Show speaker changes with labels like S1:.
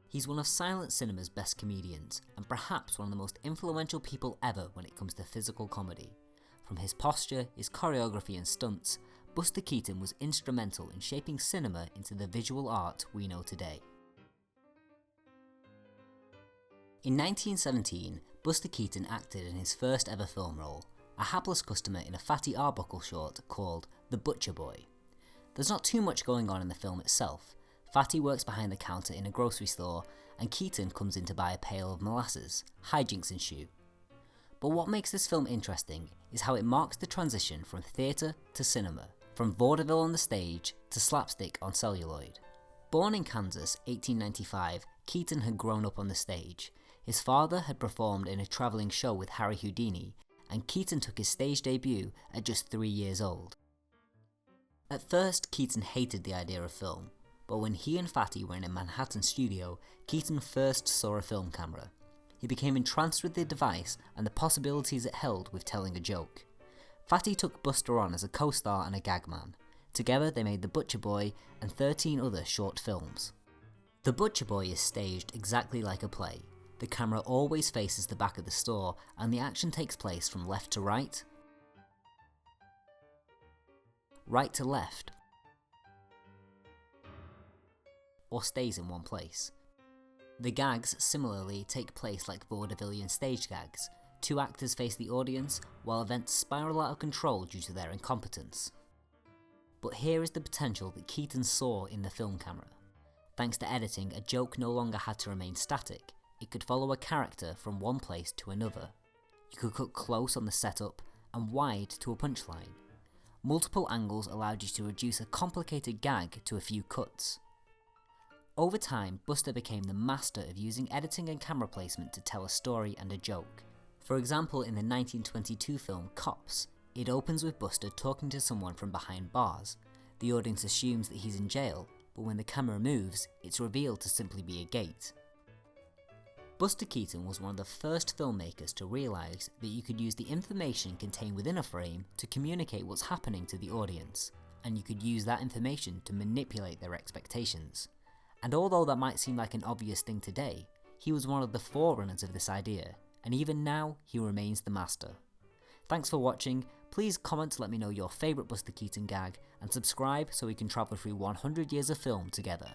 S1: He's one of silent cinema's best comedians, and perhaps one of the most influential people ever when it comes to physical comedy. From his posture, his choreography and stunts, Buster Keaton was instrumental in shaping cinema into the visual art we know today. In 1917, Buster Keaton acted in his first ever film role, a hapless customer in a Fatty Arbuckle short called The Butcher Boy. There's not too much going on in the film itself. Fatty works behind the counter in a grocery store, and Keaton comes in to buy a pail of molasses. Hijinks ensue. But what makes this film interesting is how it marks the transition from theatre to cinema, from vaudeville on the stage to slapstick on celluloid. Born in Kansas, 1895, Keaton had grown up on the stage. His father had performed in a travelling show with Harry Houdini, and Keaton took his stage debut at just 3 years old. At first, Keaton hated the idea of film. But when he and Fatty were in a Manhattan studio, Keaton first saw a film camera. He became entranced with the device and the possibilities it held with telling a joke. Fatty took Buster on as a co-star and a gag man. Together they made The Butcher Boy and 13 other short films. The Butcher Boy is staged exactly like a play. The camera always faces the back of the store and the action takes place from left to right, right to left, or stays in one place. The gags similarly take place like vaudevillian stage gags. Two actors face the audience while events spiral out of control due to their incompetence. But here is the potential that Keaton saw in the film camera. Thanks to editing, a joke no longer had to remain static. It could follow a character from one place to another. You could cut close on the setup and wide to a punchline. Multiple angles allowed you to reduce a complicated gag to a few cuts. Over time, Buster became the master of using editing and camera placement to tell a story and a joke. For example, in the 1922 film Cops, it opens with Buster talking to someone from behind bars. The audience assumes that he's in jail, but when the camera moves, it's revealed to simply be a gate. Buster Keaton was one of the first filmmakers to realise that you could use the information contained within a frame to communicate what's happening to the audience, and you could use that information to manipulate their expectations. And although that might seem like an obvious thing today, he was one of the forerunners of this idea, and even now he remains the master. Thanks for watching. Please comment to let me know your favourite Buster Keaton gag, and subscribe so we can travel through 100 years of film together.